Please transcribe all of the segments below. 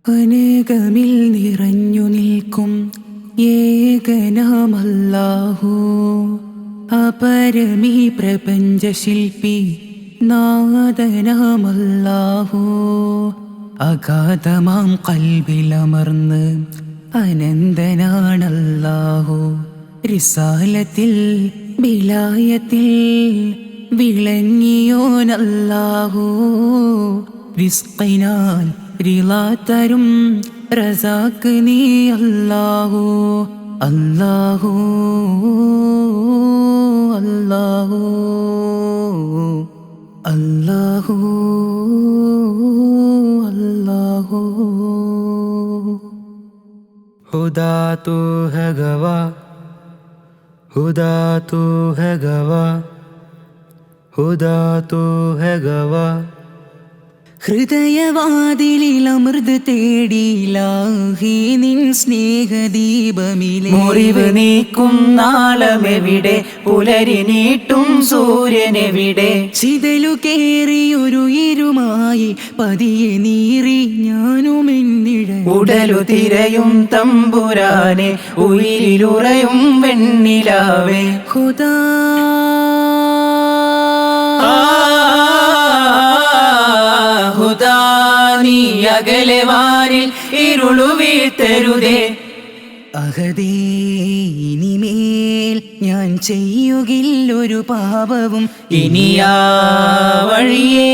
അനേകമിൽ നിറഞ്ഞു നിൽക്കും ഏകനാമല്ലാഹു. അപരമീ പ്രപഞ്ചശില്പി നാദനാമല്ലാഹു. അഗാധമാം കൽബിലമർന്ന് അനന്തനാണല്ലാഹു. റിസാലത്തിൽ വിലായത്തിൽ വിളങ്ങിയോനല്ലാഹു. റിസ്ഖിനാൽ റിളാതരും റസാക്ക് നീ അല്ലാഹു. അല്ലാഹു അല്ലാഹു അല്ലാഹു അല്ലാഹു. खुदा तू है गवाह, खुदा तू है गवाह, खुदा तू है गवाह. ഹൃദയവാതിലിൽ അമൃത് തേടിയിലാഹി നിൻ സ്നേഹദീപമിലെ. മുറിവ് നീക്കും നാളമെവിടെ, പുലരി നീട്ടും സൂര്യനെവിടെ. ചിതലു കേറിയൊരു ഇരുമായി പതിയെ നീറി ഞാനുമെന്നിട. ഉടലു തിരയും തമ്പുരാനെ, ഉയിരിലുറയും വെണ്ണിലാവേ. ഖുദാ ഖുദാ നീ അകലെ വാനിൽ ഇരുളു വീഴ്ത്തരുതേ. അഹദേ ഇനിമേൽ ഞാൻ ചെയ്യുകില്ലൊരു പാപവും. ഇനിയാ വഴിയേ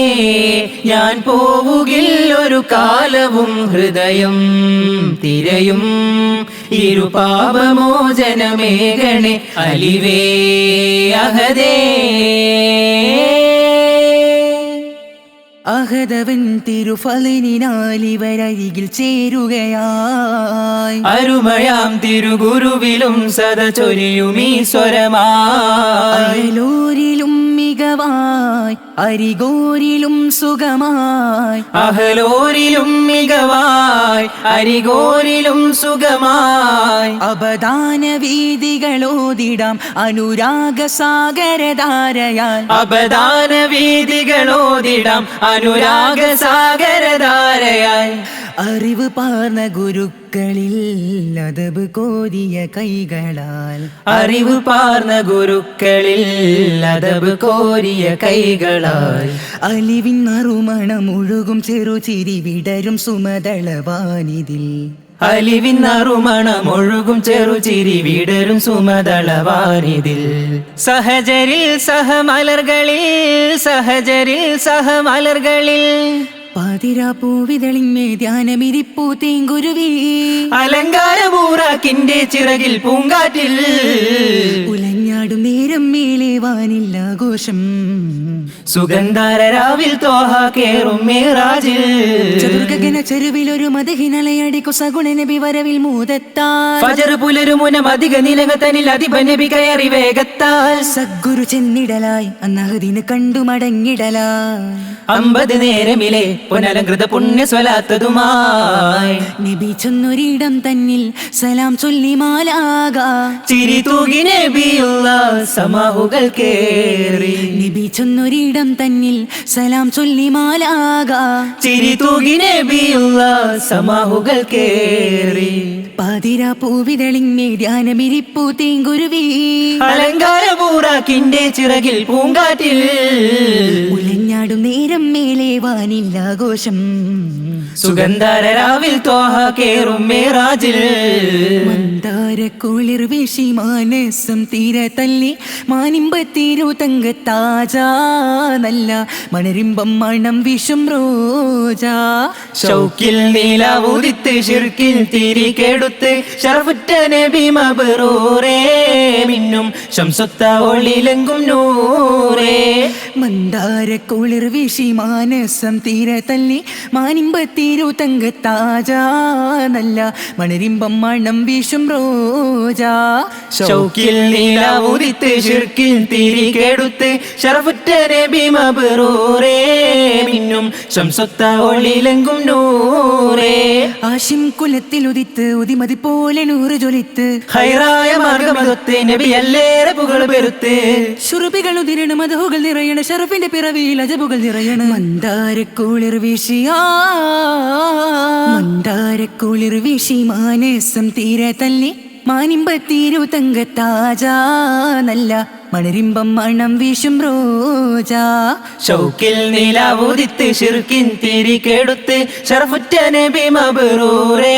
ഞാൻ പോവുകില്ലൊരു കാലവും. ഹൃദയം തിരയും ഇരു പാപമോചനമേകണേ അലിവേ അഹദേ. അഹദവൻ തിരുഫലിനാലിവരരികിൽ ചേരുകയായി. അരുമയാം തിരുഗുരുവിലും സദ ചൊരിയുമീ സ്വരമായി. അയലോരിലും മികവായി അരികോരിലും സുഖമായി. അഹലോരിലും മികവായി അരികോരിലും സുഖമായി. അപദാന വീതികളോതിടാം അനുരാഗസാഗരധാരയാൽ. അപദാന വീതികളോതിടാം അനുരാഗസാഗരധാരയായി. അറിവ് പാർന്ന ഗുരുക്കളിൽ അദബ് കോരിയ കൈകളാൽ. അറിവ് പാർന്ന ഗുരുക്കളിൽ അദബ് കോരിയ കൈകളാൽ. അലിവിൻ നറുമണം ഒഴുകും ചെറുചിരി വിടരും സുമതളവാനിതിൽ. അലിവിൻ നറുമണമൊഴുകും ചെറുചിരി വിടരും സുമതളവാനിതിൽ. സഹജരിൽ സഹമലർകളിൽ, സഹജരിൽ സഹമലർകളിൽ. പാതിരാപ്പൂവിതളിന്മേ ധ്യാനമിരിപ്പൂ തേങ്കുരുവി. അലങ്കാരമൂറാക്കിന്റെ ചിറകിൽ പൂങ്കാറ്റിൽ. ഉലഞ്ഞാടും നേരം മേലെ വാനില്ലാഘോഷം. സുഗന്ധാരരാവിൽ തോഹ കേറും മേറാജിൽ. ചതുർഗഗന ചെരുവിലൊരു മദഹിനലയടിക്കു സഗുണ നബി വരവിൽ മൂതത്താൽ. ഫജർ പുലരുമുനം അധിക നിലകത്തനിൽ അധിപ നബി കയറി വേഗത്താൽ. സദ്ഗുരു ചെന്നിടലായി അന്നഹദിന് കണ്ടു മടങ്ങിടലായി. 50 നേരമിലെ പുനലങ്കൃത പുണ്യ സ്വലാത്തതുമായി. നബി ചെന്നൊരിടം തന്നിൽ സലാം ചൊല്ലി മാലാക. ചിരി തൂകി നബിയുള്ള സമാഹുകൾ കേറി. നബി ചെന്നൊരിടം തന്നിൽ സലാം ചൊല്ലി മാലാക. ചിരി തൂകി നബിയുള്ള സമാഹുകൾ കേറി. പാതിരാ പൂവിതളിന്മേ ധ്യാനമിരിപ്പൂ തേങ്കുരുവി. അലങ്കാരപൂറാക്കിന്റെ ചിറകിൽ പൂങ്കാറ്റിൽ. ഉലഞ്ഞാടും നേരം മേലെ വാനില്ലാഘോഷം. സുഗന്ധാരരാവിൽ തോഹ കേറും മേറാജിൽ. മന്ദാരക്കുളിർ വീശി മാനസം തീര തല്ലി. മാനിമ്പത്തീരു തങ്കത്താജ നല്ല മണരിമ്പം മണം വിഷും റോജാ. ഷൗക്കിൽ നീലാവുദിത്ത് ഷിർക്കിൽ തിരി കെടുത്ത്. ഷറഫുറ്റ നബി മബ്റൂറേ മിന്നും ശംസുത്ത ഒളിലെങ്കും നൂറേ. മന്ദാരക്കുളിർ വീശി മാനസം തീര തല്ലി. മാനിമ്പത്തീരു തങ്കത്താജ നല്ല മണരിമ്പം മണം വിഷും റോജാ. ഷൗക്കിൽ നീലാവുദിത്ത് ഷിർക്കിൽ തിരി കെടുത്ത്. ഷറഫുറ്റ നബി മബ്റൂറേ മിന്നും ശംസുത്ത ഒളിലെങ്കും നൂറേ. ആശിം കുലത്തിൽ ഉദിത്ത് ഉദിമതി പോലെ നൂറ് ജ്വലിത്ത് ഹൈറായ മാർഗമതൊത്ത് നബിയല്ലേറെ പുകൾ പെരുത്ത്. ശുറുപികൾ ഉതിരണ മധുകൾ നിറയണ ഷറഫിന്റെ പിറവിയിൽ അജബുകൾ നിറയണ മന്ദാരക്കുളിർ വീശിയാ മന്ദാരക്കുളിർ വീശി മാനസം തീരെ തല്ലി മാനിമ്പത്തീരു തങ്കത്താജ നല്ല മണരിമ്പം മണം വീശും റോജാ. ഷൗക്കിൽ നിലാവുദിത്ത് ശിർക്കിൻ തിരി കെടുത്ത് ശറഫുറ്റ നബി മബ്റൂറേ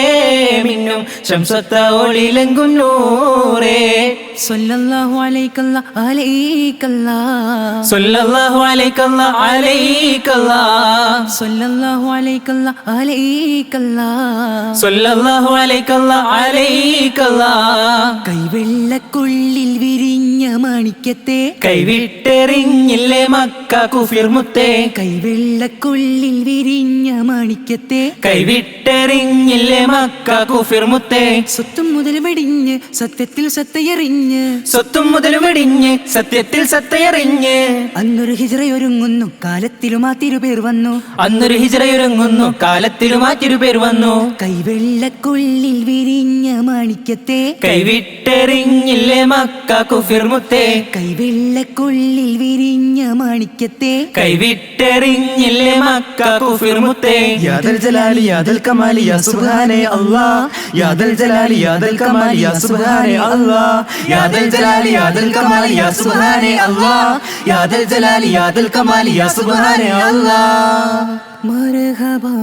മിന്നും ശംസുത്ത ഒളിലെങ്കും നൂറേ. സല്ലല്ലാഹു അലൈക്കല്ലാ അലൈക്കല്ലാ സല്ലല്ലാഹു അലൈക്കല്ലാ അലൈക്കല്ലാ സല്ലല്ലാഹു അലൈക്കല്ലാ അലൈക്കല്ലാ സല്ലല്ലാഹു അലൈക്കല്ലാ അലൈക്കല്ലാ. കൈവെള്ളക്കുള്ളിൽ വിരിഞ്ഞ മാണിക്യത്തെ കൈവിട്ടെറിഞ്ഞില്ലേ മക്ക കുഫിർ മുത്തേ. കൈവെള്ളക്കുള്ളിൽ വിരിഞ്ഞ മാണിക്യത്തെ കൈവിട്ടെറിഞ്ഞില്ലേ മക്ക കുഫിർ മുത്തേ. സ്വത്തും മുതൽ വെടിഞ്ഞ് സത്യത്തിൽ സത്തയറിഞ്ഞ് സ്വത്തും മുതൽ വെടിഞ്ഞ് സത്യത്തിൽ സത്തയറിഞ്ഞ് അന്നൊരു ഹിജ്റയൊരുങ്ങുന്നു കാലത്തിലും ആ തിരുപേർ വന്നു. അന്നൊരു ഹിജ്റയൊരുങ്ങുന്നു കാലത്തിലും ആ തിരുപേർ വന്നു. കൈവെള്ളക്കുള്ളിൽ വിരിഞ്ഞ മാണിക്യത്തെ കൈവിട്ടെറിഞ്ഞില്ലേ മക്ക കുഫിർ മുത്തേ. കൈവെള്ളക്കുള്ളിൽ വിരിഞ്ഞ മാണിക്യത്തെ കൈവിട്ടെറിഞ്ഞില്ലേ മക്ക കുഫിർ മുത്തേ. യാദൽ ജലാലി യാദൽ കമാലി യാ സുബ്ഹാനെ അല്ലാഹ്. യാദൽ ജലാലി യാദൽ കമാലി യാ സുബ്ഹാനെ അല്ലാഹ്. യാദൽ ജലാലി യാദൽ കമാലി യാ സുബ്ഹാനെ അല്ലാഹ്. യാദൽ ജലാലി യാദൽ കമാലി യാ സുബ്ഹാനെ അല്ലാഹ്. മർഹബാ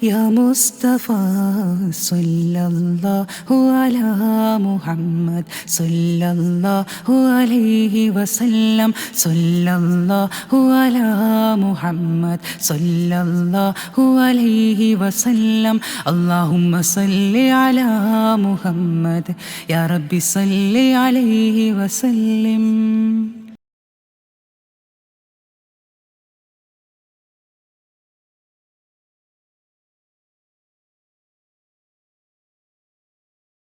യാ മുസ്തഫ സല്ലല്ലാഹു അലാ മുഹമ്മദ് സല്ലല്ലാഹു അലൈഹി വസല്ലം സല്ലല്ലാഹു അലാ മുഹമ്മദ് സല്ലല്ലാഹു അലൈഹി വസല്ലം. അല്ലാഹുമ്മ സല്ലി അലാ മുഹമ്മദ് യാ റബ്ബി സല്ലി അലൈഹി വസല്ലം.